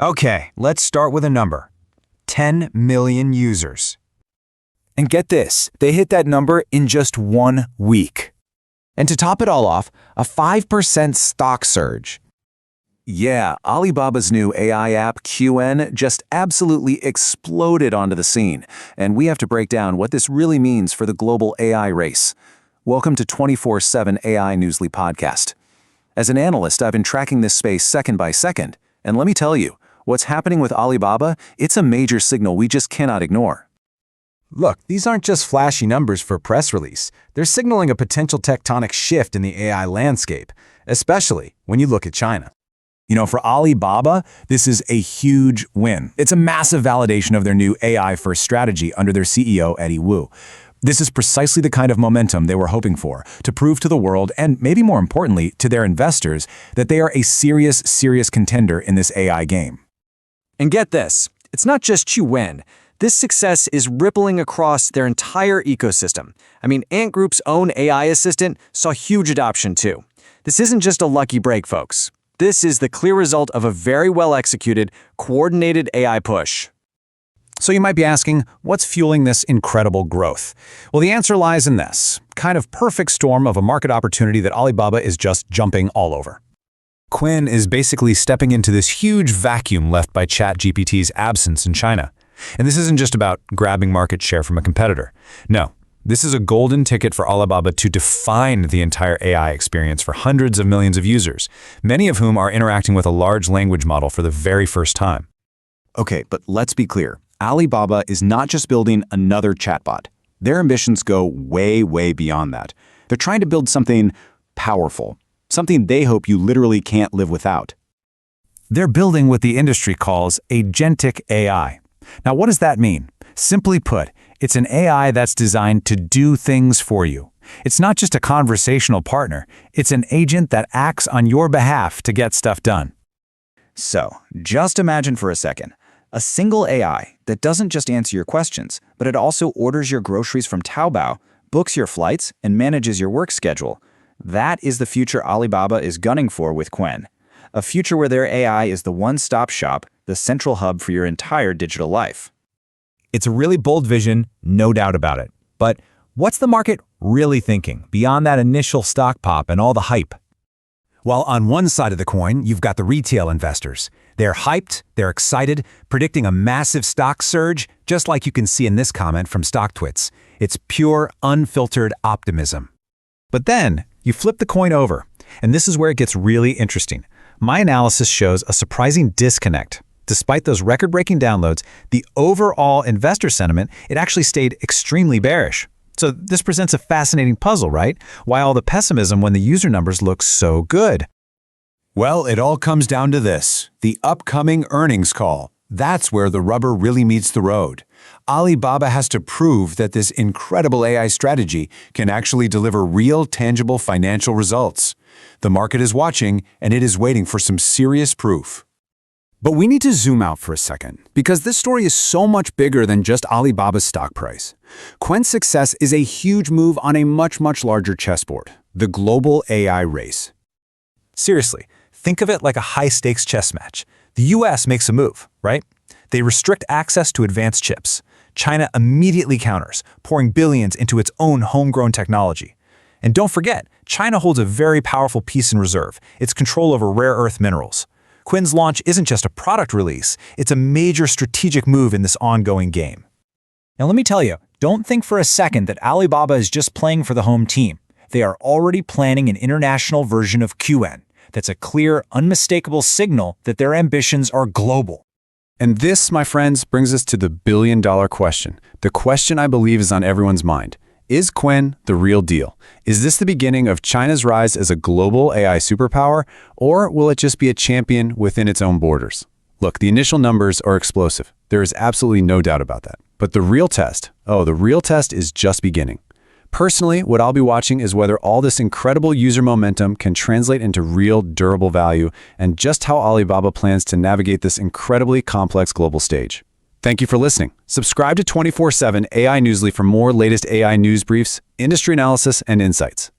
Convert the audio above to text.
Okay, let's start with a number. 10 million users. And get this, they hit that number in just 1 week. And to top it all off, a 5% stock surge. Yeah, Alibaba's new AI app, Qwen, just absolutely exploded onto the scene, and we have to break down what this really means for the global AI race. Welcome to 24/7 AI Newsly podcast. As an analyst, I've been tracking this space second by second, and let me tell you, what's happening with Alibaba, it's a major signal we just cannot ignore. Look, these aren't just flashy numbers for a press release. They're signaling a potential tectonic shift in the AI landscape, especially when you look at China. For Alibaba, this is a huge win. It's a massive validation of their new AI-first strategy under their CEO, Eddie Wu. This is precisely the kind of momentum they were hoping for, to prove to the world, and maybe more importantly, to their investors, that they are a serious contender in this AI game. And get this, it's not just Qwen. This success is rippling across their entire ecosystem. Ant Group's own AI assistant saw huge adoption too. This isn't just a lucky break, folks. This is the clear result of a very well-executed, coordinated AI push. So you might be asking, what's fueling this incredible growth? Well, the answer lies in this kind of perfect storm of a market opportunity that Alibaba is just jumping all over. Qwen is basically stepping into this huge vacuum left by ChatGPT's absence in China. And this isn't just about grabbing market share from a competitor. No, this is a golden ticket for Alibaba to define the entire AI experience for hundreds of millions of users, many of whom are interacting with a large language model for the very first time. Okay, but let's be clear. Alibaba is not just building another chatbot. Their ambitions go way beyond that. They're trying to build something powerful, something they hope you literally can't live without. They're building what the industry calls agentic AI. Now, what does that mean? Simply put, it's an AI that's designed to do things for you. It's not just a conversational partner. It's an agent that acts on your behalf to get stuff done. So, just imagine for a second, a single AI that doesn't just answer your questions, but it also orders your groceries from Taobao, books your flights, and manages your work schedule. That is the future Alibaba is gunning for with Qwen. A future where their AI is the one-stop shop, the central hub for your entire digital life. It's a really bold vision, no doubt about it. But what's the market really thinking beyond that initial stock pop and all the hype? Well, on one side of the coin, you've got the retail investors. They're hyped, they're excited, predicting a massive stock surge, just like you can see in this comment from StockTwits. It's pure, unfiltered optimism. But then, you flip the coin over, and this is where it gets really interesting. My analysis shows a surprising disconnect. Despite those record-breaking downloads, the overall investor sentiment, it actually stayed extremely bearish. So this presents a fascinating puzzle, right? Why all the pessimism when the user numbers look so good? Well, it all comes down to this, the upcoming earnings call. That's where the rubber really meets the road. Alibaba has to prove that this incredible AI strategy can actually deliver real, tangible financial results. The market is watching, and it is waiting for some serious proof. But we need to zoom out for a second, because this story is so much bigger than just Alibaba's stock price. Qwen's success is a huge move on a much larger chessboard, the global AI race. Seriously, think of it like a high-stakes chess match. The US makes a move, right? They restrict access to advanced chips. China immediately counters, pouring billions into its own homegrown technology. And don't forget, China holds a very powerful piece in reserve, its control over rare earth minerals. Qwen's launch isn't just a product release, it's a major strategic move in this ongoing game. Now let me tell you, don't think for a second that Alibaba is just playing for the home team. They are already planning an international version of Qwen. That's a clear, unmistakable signal that their ambitions are global. And this, my friends, brings us to the billion-dollar question. The question I believe is on everyone's mind. Is Qwen the real deal? Is this the beginning of China's rise as a global AI superpower, or will it just be a champion within its own borders? Look, the initial numbers are explosive. There is absolutely no doubt about that. But the real test is just beginning. Personally, what I'll be watching is whether all this incredible user momentum can translate into real, durable value, and just how Alibaba plans to navigate this incredibly complex global stage. Thank you for listening. Subscribe to 24/7 AI Newsly for more latest AI news briefs, industry analysis, and insights.